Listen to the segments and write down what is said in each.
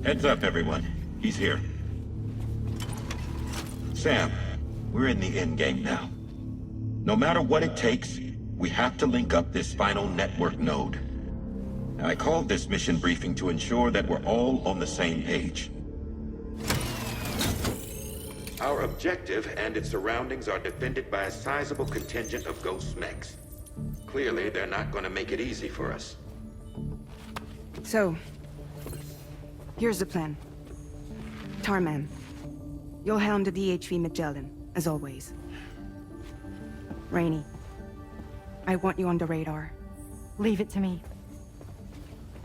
Heads up, everyone. He's here. Sam, we're in the end game now. No matter what it takes, we have to link up this final network node. I called this mission briefing to ensure that we're all on the same page. Our objective and its surroundings are defended by a sizable contingent of ghost mechs. Clearly, they're not going to make it easy for us. So, here's the plan. Tarman, you'll helm the DHV Magellan, as always. Rainey, I want you on the radar. Leave it to me.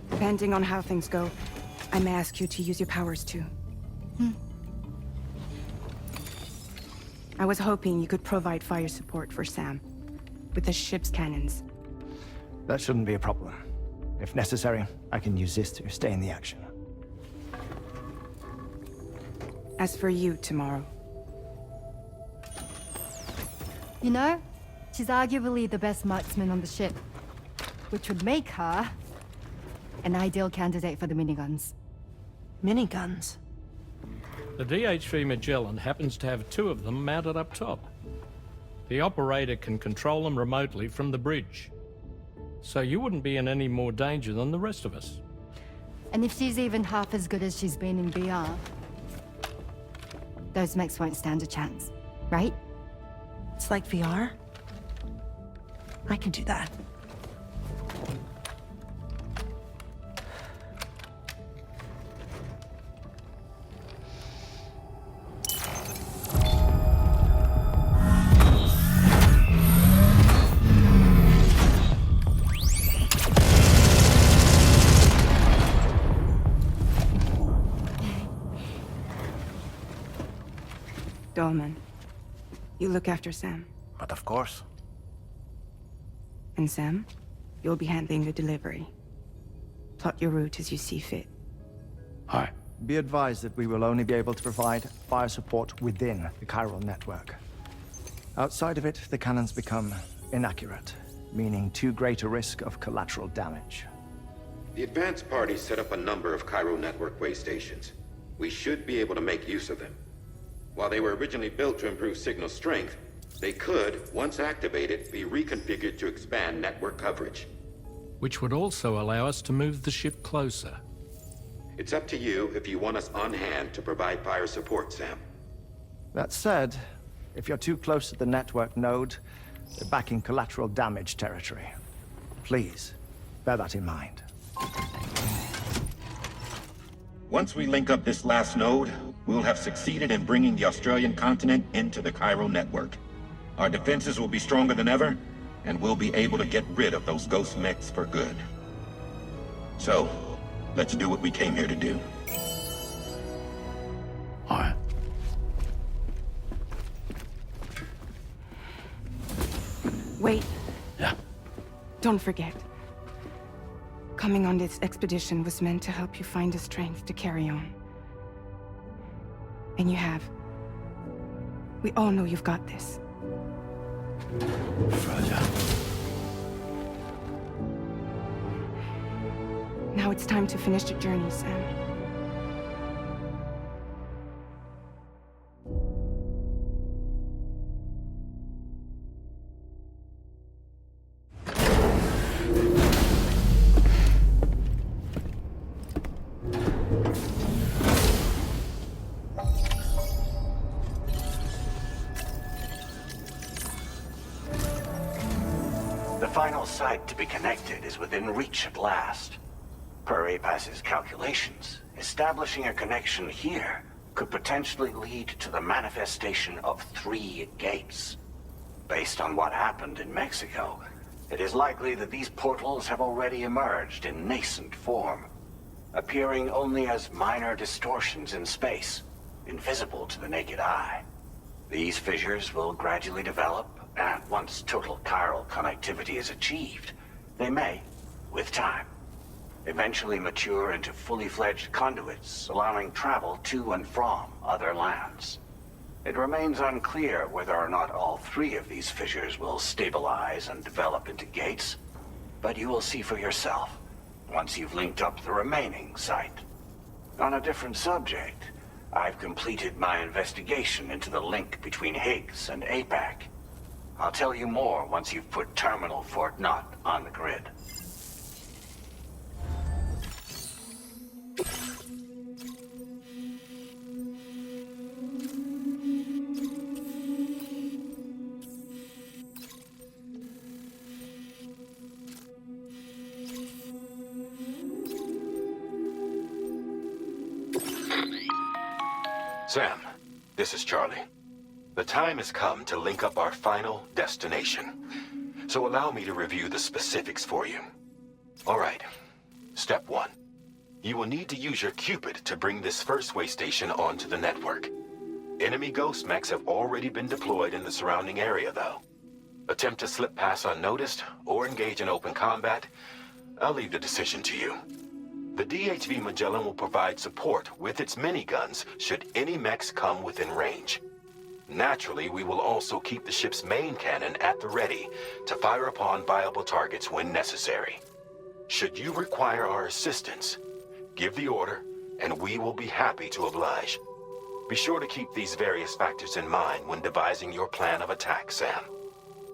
Depending on how things go, I may ask you to use your powers too. I was hoping you could provide fire support for Sam, with the ship's cannons. That shouldn't be a problem. If necessary, I can use this to stay in the action. As for you, tomorrow. You know, she's arguably the best marksman on the ship, which would make her an ideal candidate for the miniguns. Miniguns? The DHV Magellan happens to have 2 of them mounted up top. The operator can control them remotely from the bridge. So you wouldn't be in any more danger than the rest of us. And if she's even half as good as she's been in VR, those mechs won't stand a chance, right? It's like VR? I can do that. Dolman, you look after Sam. But of course. And Sam, you'll be handling the delivery. Plot your route as you see fit. Aye. Be advised that we will only be able to provide fire support within the chiral network. Outside of it, the cannons become inaccurate, meaning too great a risk of collateral damage. The advanced party set up a number of Cairo network waystations. We should be able to make use of them. While they were originally built to improve signal strength, they could, once activated, be reconfigured to expand network coverage. Which would also allow us to move the ship closer. It's up to you if you want us on hand to provide fire support, Sam. That said, if you're too close to the network node, you're back in collateral damage territory. Please, bear that in mind. Once we link up this last node, we'll have succeeded in bringing the Australian continent into the Cairo network. Our defenses will be stronger than ever, and we'll be able to get rid of those ghost mechs for good. So, let's do what we came here to do. All right. Wait. Yeah. Don't forget. Coming on this expedition was meant to help you find the strength to carry on. And you have. We all know you've got this. Roger. Now it's time to finish the journey, Sam. The final site to be connected is within reach at last. Per APAS's calculations, establishing a connection here could potentially lead to the manifestation of 3 gates. Based on what happened in Mexico, it is likely that these portals have already emerged in nascent form, appearing only as minor distortions in space, invisible to the naked eye. These fissures will gradually develop, and once total chiral connectivity is achieved, they may, with time, eventually mature into fully fledged conduits, allowing travel to and from other lands. It remains unclear whether or not all 3 of these fissures will stabilize and develop into gates, but you will see for yourself once you've linked up the remaining site. On a different subject, I've completed my investigation into the link between Higgs and APAC. I'll tell you more once you've put Terminal Fort Knott on the grid. Sam, this is Charlie. The time has come to link up our final destination. So allow me to review the specifics for you. All right. Step 1. You will need to use your Cupid to bring this first waystation onto the network. Enemy ghost mechs have already been deployed in the surrounding area, though. Attempt to slip past unnoticed or engage in open combat, I'll leave the decision to you. The DHV Magellan will provide support with its miniguns should any mechs come within range. Naturally, we will also keep the ship's main cannon at the ready to fire upon viable targets when necessary. Should you require our assistance, give the order, and we will be happy to oblige. Be sure to keep these various factors in mind when devising your plan of attack, Sam.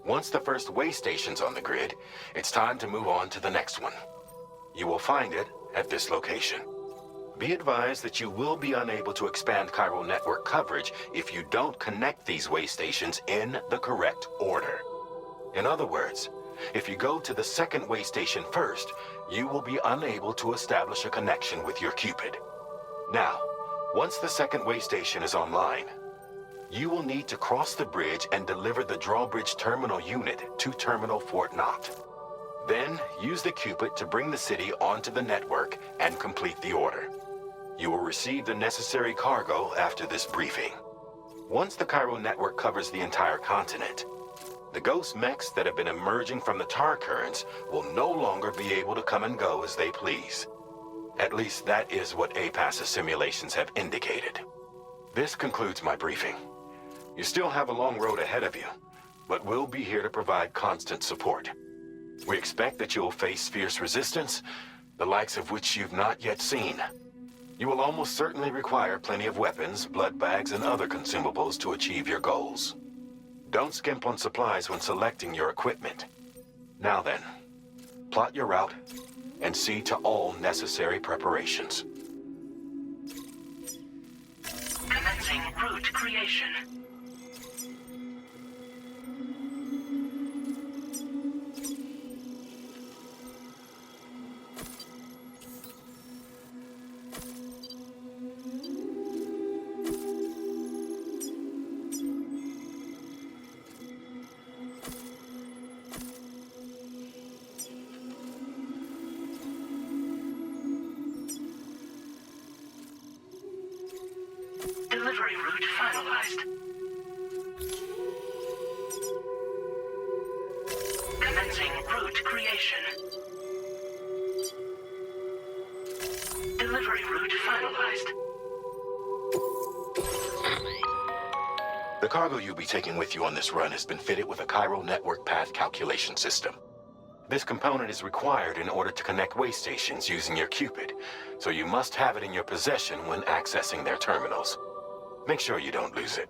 Once the first waystation's on the grid, it's time to move on to the next one. You will find it at this location. Be advised that you will be unable to expand chiral network coverage if you don't connect these waystations in the correct order. In other words, if you go to the second waystation first, you will be unable to establish a connection with your Cupid. Now, once the second waystation is online, you will need to cross the bridge and deliver the Drawbridge Terminal Unit to Terminal Fort Knott. Then, use the Cupid to bring the city onto the network and complete the order. You will receive the necessary cargo after this briefing. Once the chiral network covers the entire continent, the ghost mechs that have been emerging from the tar currents will no longer be able to come and go as they please. At least that is what APAS's simulations have indicated. This concludes my briefing. You still have a long road ahead of you, but we'll be here to provide constant support. We expect that you'll face fierce resistance, the likes of which you've not yet seen. You will almost certainly require plenty of weapons, blood bags, and other consumables to achieve your goals. Don't skimp on supplies when selecting your equipment. Now then, plot your route and see to all necessary preparations. Commencing route creation. Delivery route finalized. Commencing route creation. Delivery route finalized. The cargo you'll be taking with you on this run has been fitted with a chiral network path calculation system. This component is required in order to connect waystations using your Cupid, so you must have it in your possession when accessing their terminals. Make sure you don't lose it.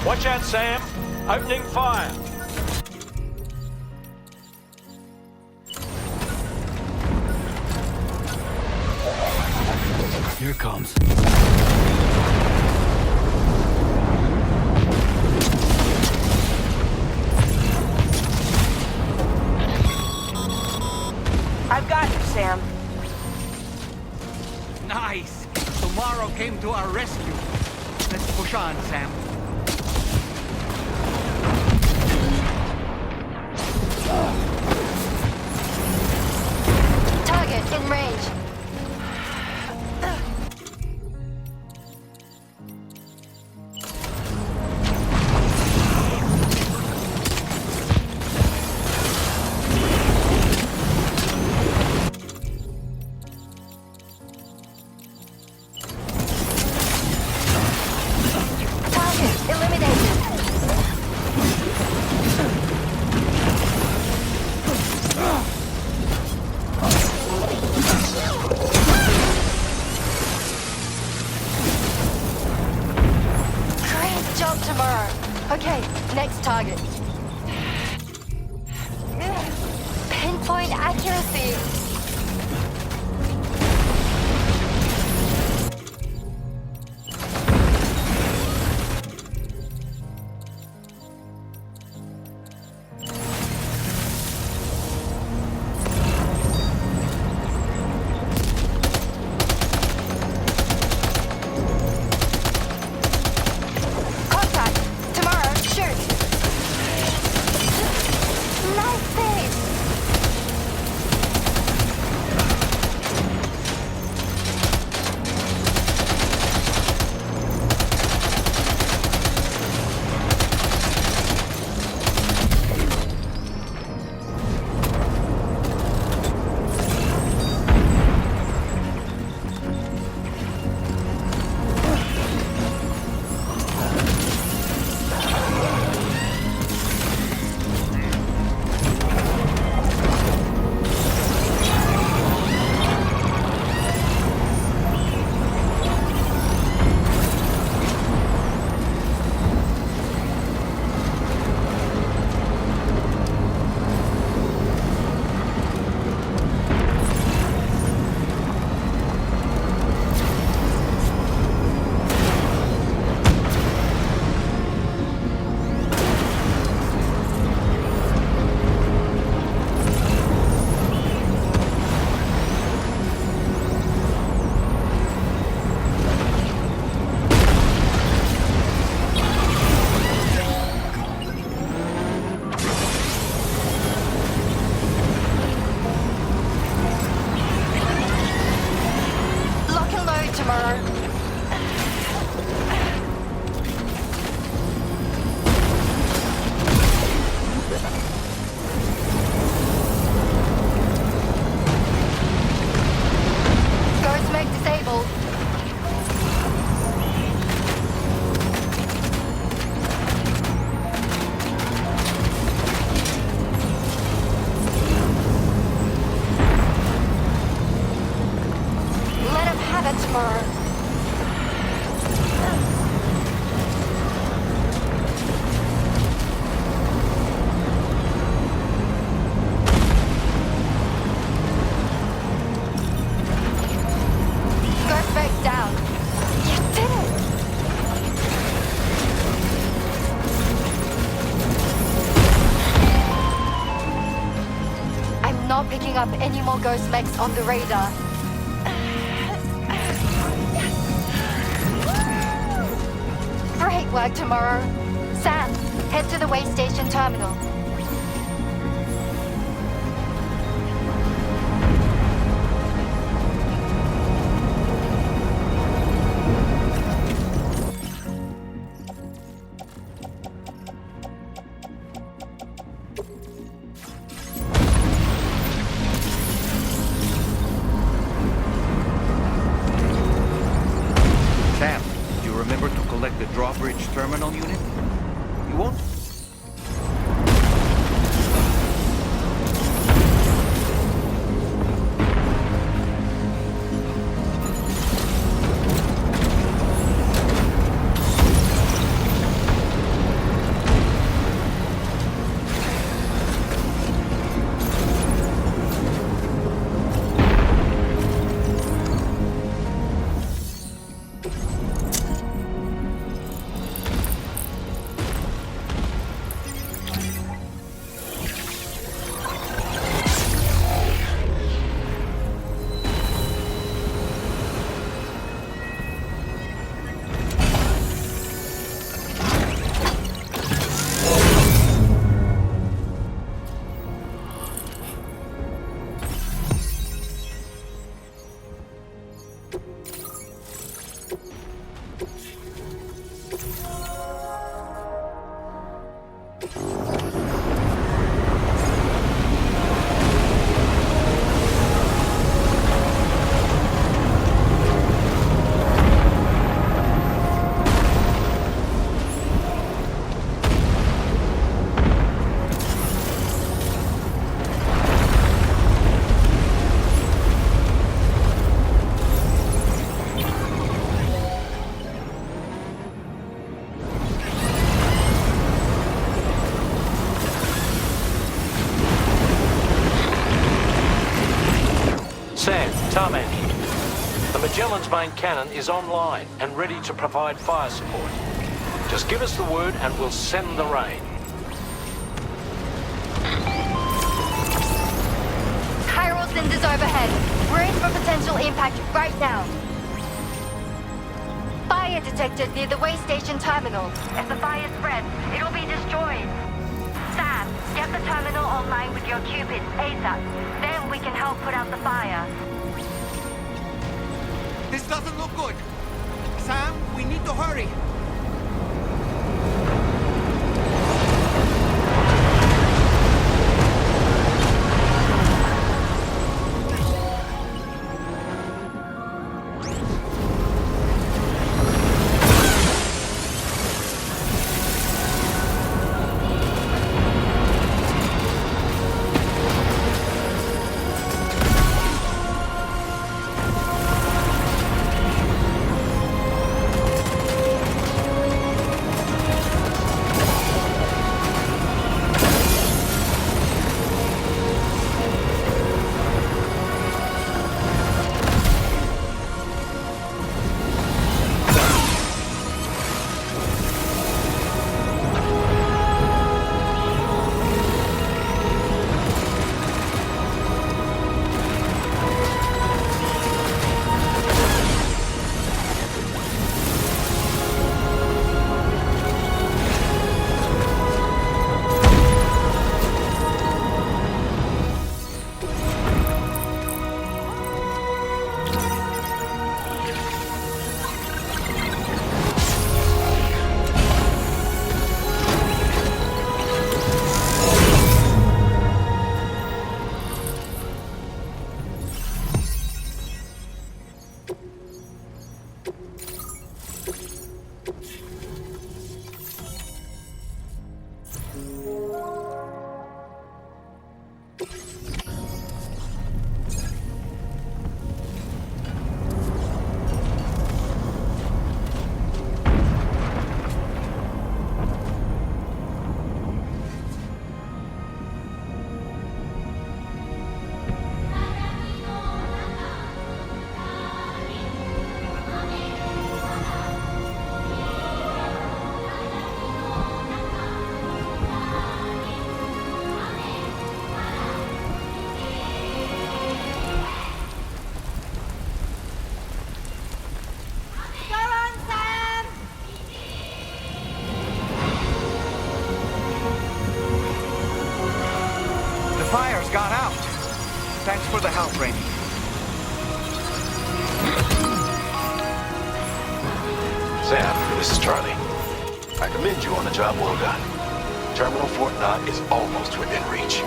Watch out, Sam. Opening fire. Here it comes. I've got you, Sam. Nice! Tomorrow came to our rescue. Let's push on, Sam. Target in range. Target eliminated. Great job tomorrow. Okay, next target. Pinpoint accuracy. Contact. Tomorrow, shoot. Nice save. up any more ghost mechs on the radar. Great work tomorrow. Sam, head to the Waystation terminal. Sam, do you remember to collect the Drawbridge Terminal Unit? You won't? Tarmac, the Magellan's main cannon is online and ready to provide fire support. Just give us the word and we'll send the rain. Chiral cinders overhead. We're in for potential impact right now. Fire detected near the Waystation terminal. If the fire spreads, it'll be destroyed. Sam, get the terminal online with your Cupid ASAP. Then we can help put out the fire. This doesn't look good. Sam, we need to hurry. power framing. Sam, this is Charlie. I commend you on the job well done. Terminal Fort Knott is almost within reach.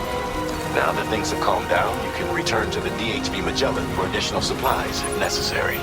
Now that things have calmed down, you can return to the DHV Magellan for additional supplies if necessary.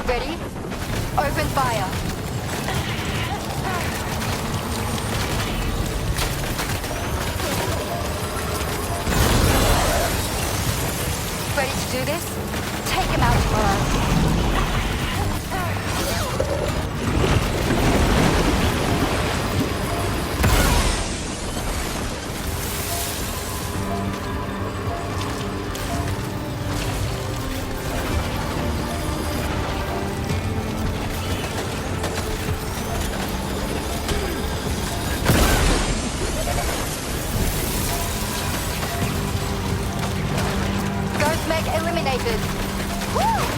Ready? Open fire. Ready to do this? Take him out tomorrow. Eliminated. Woo!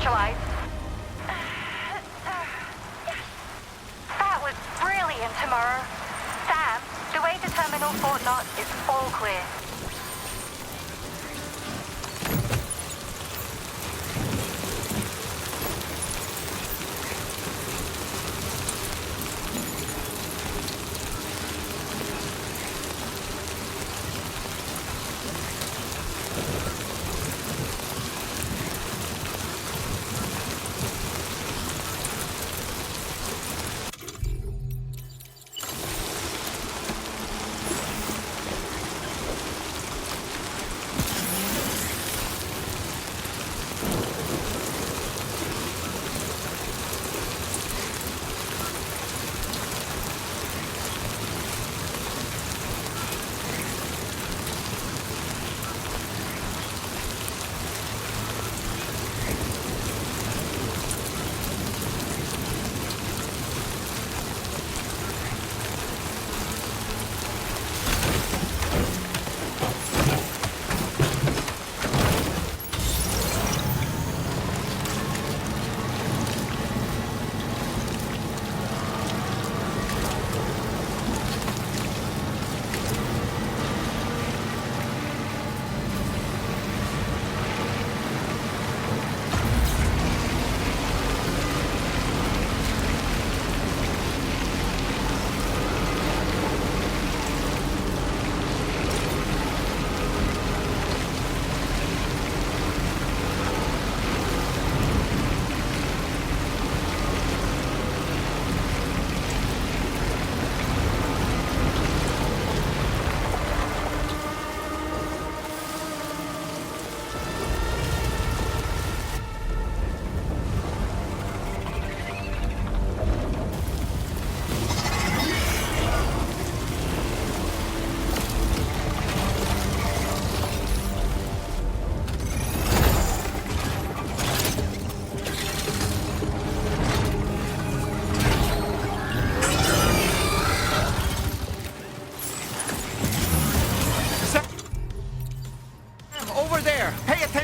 neutralized. That was brilliant, Tomorrow. Sam, the way to Terminal Fort Knott is all clear.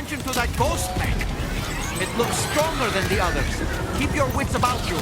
To that ghost tank. It looks stronger than the others. Keep your wits about you.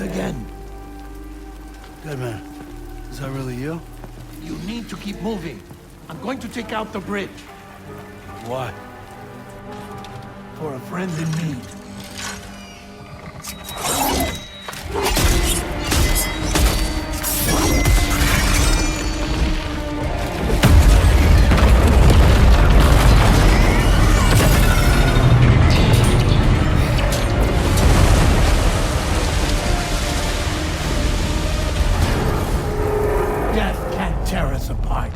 Again. Good man. Is that really you? You need to keep moving. I'm going to take out the bridge. Why? For a friend in need. Death can't tear us apart.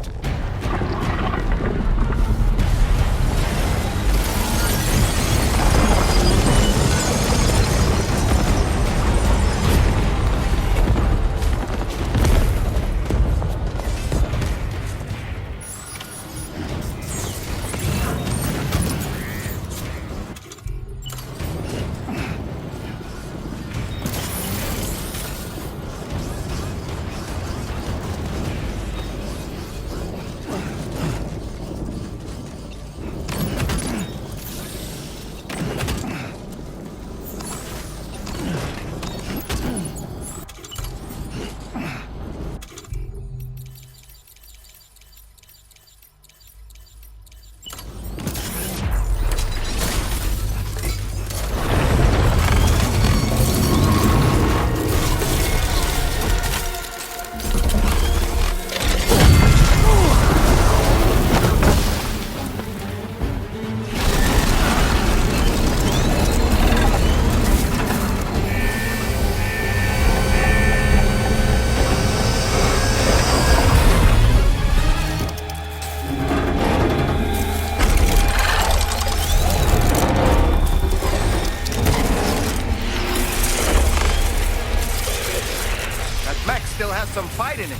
Still has some fight in it.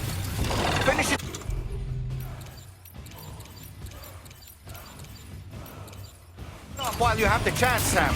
Finish it. Off while you have the chance, Sam.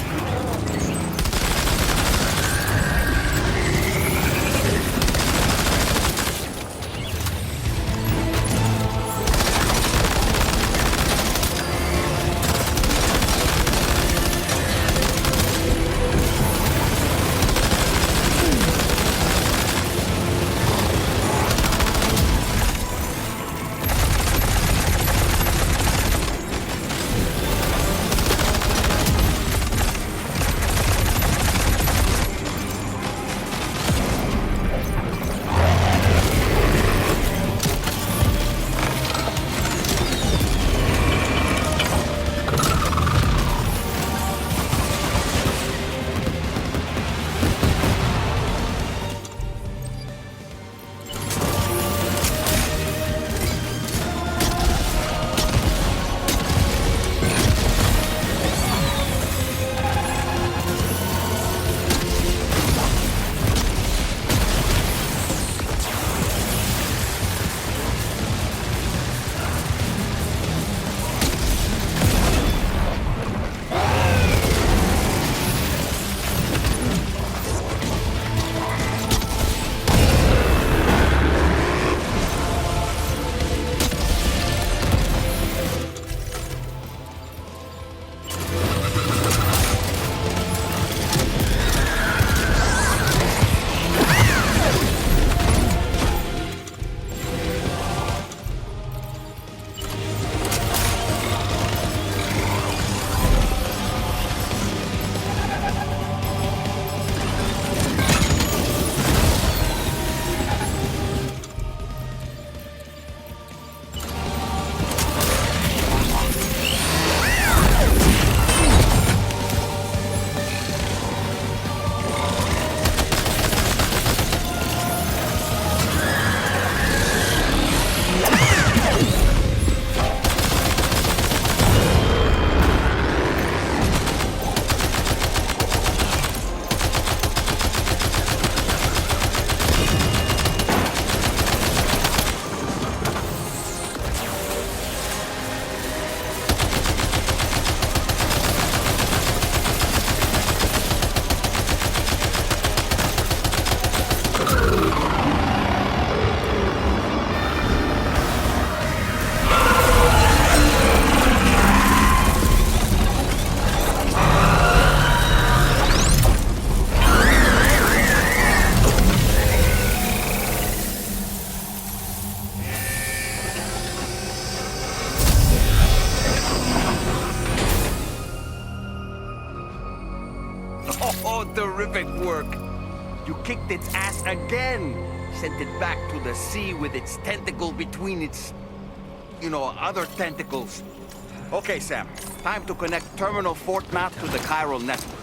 Oh, terrific work. You kicked its ass again! Sent it back to the sea with its tentacle between its... other tentacles. Okay, Sam. Time to connect Terminal Fort map to the chiral network.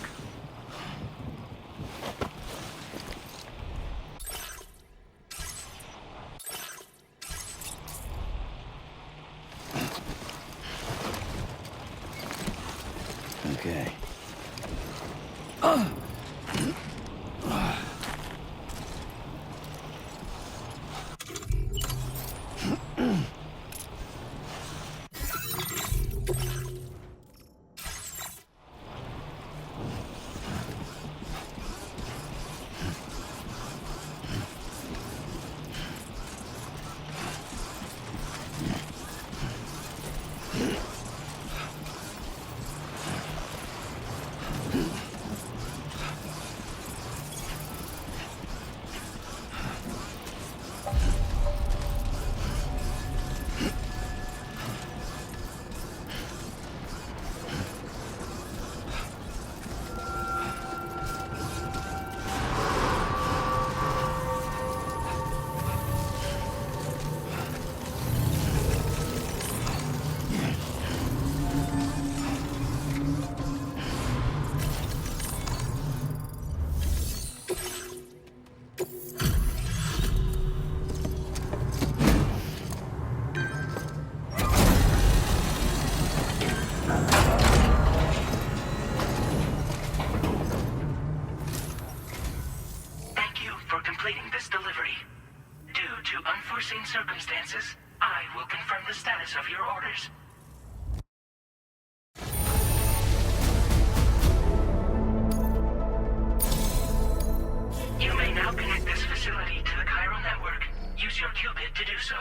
Okay. Circumstances, I will confirm the status of your orders. You may now connect this facility to the chiral network. Use your qubit to do so.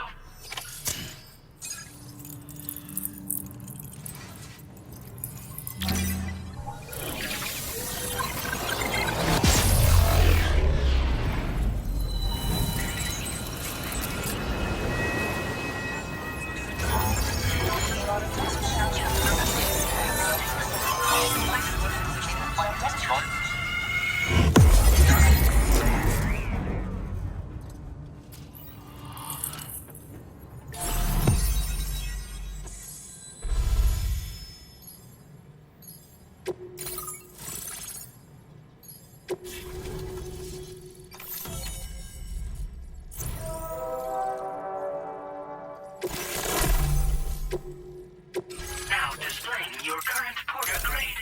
Now displaying your current porter grade.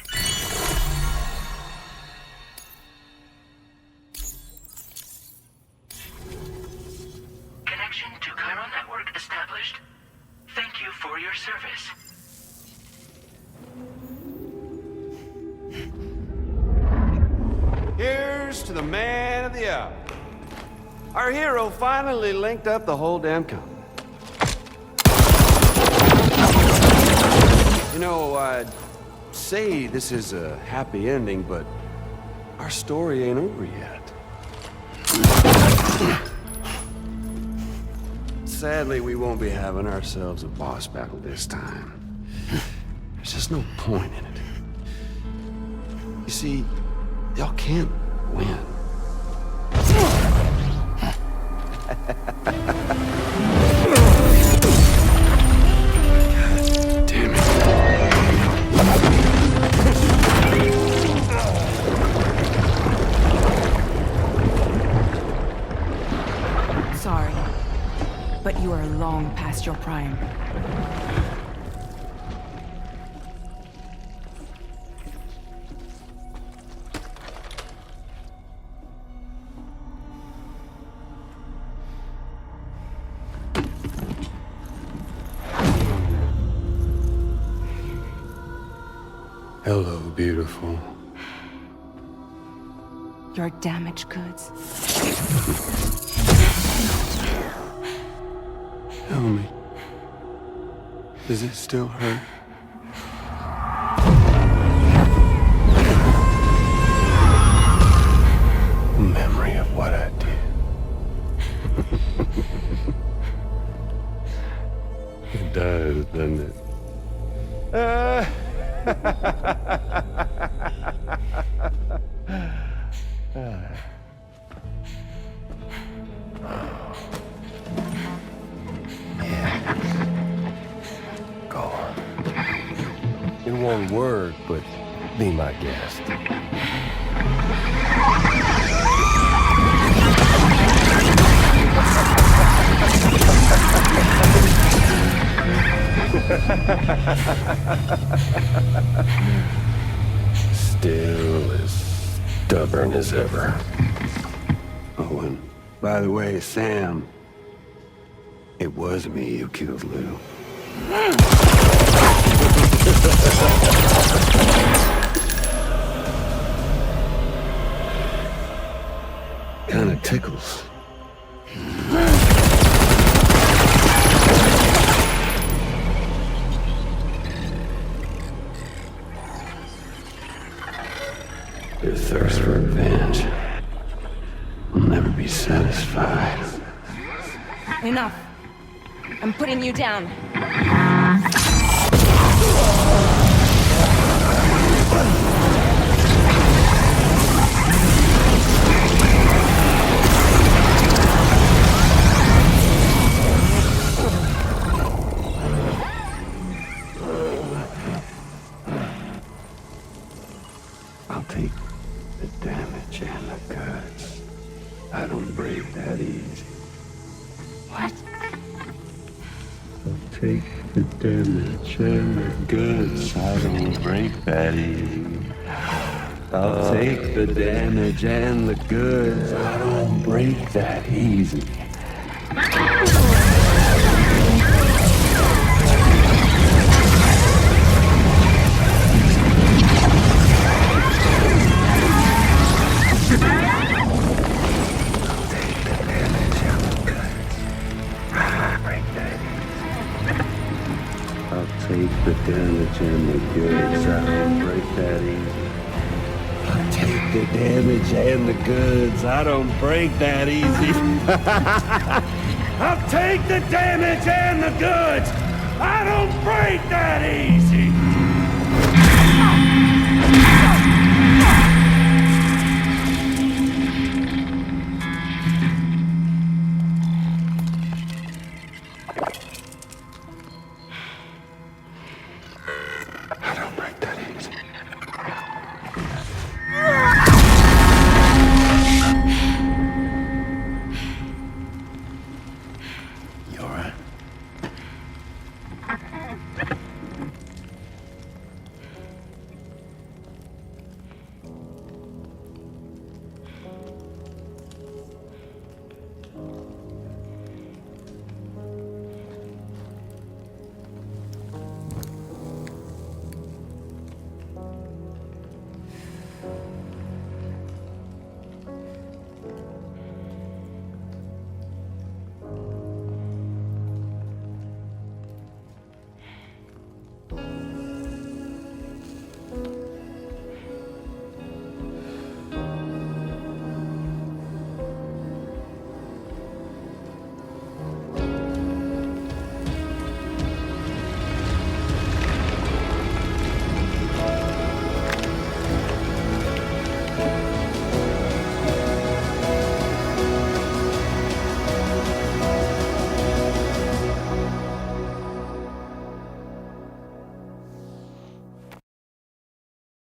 Connection to chiral network established. Thank you for your service. Here's to the man of the hour. Our hero finally linked up the whole damn company. You know, I'd say this is a happy ending, but our story ain't over yet. Sadly, we won't be having ourselves a boss battle this time. There's just no point in it. You see, y'all can't win. Damn it. Sorry, but you are long past your prime. Hello, beautiful. Your damaged goods. Tell me, does it still hurt? Memory of what I did. It does, doesn't it? It won't work, but be my guest. Still as stubborn as ever. Oh, and by the way, Sam, it was me who killed Lou. Kinda tickles. Your thirst for revenge will never be satisfied. Enough. I'm putting you down. I'll take the damage and the goods. I don't break that easy. What? I'll take the damage and the goods. I don't break that easy. I'll take the damage and the goods. I don't break that easy. Take the damage and the goods. I don't break that easy. I'll take the damage and the goods. I don't break that easy. I'll take the damage and the goods. I don't break that easy.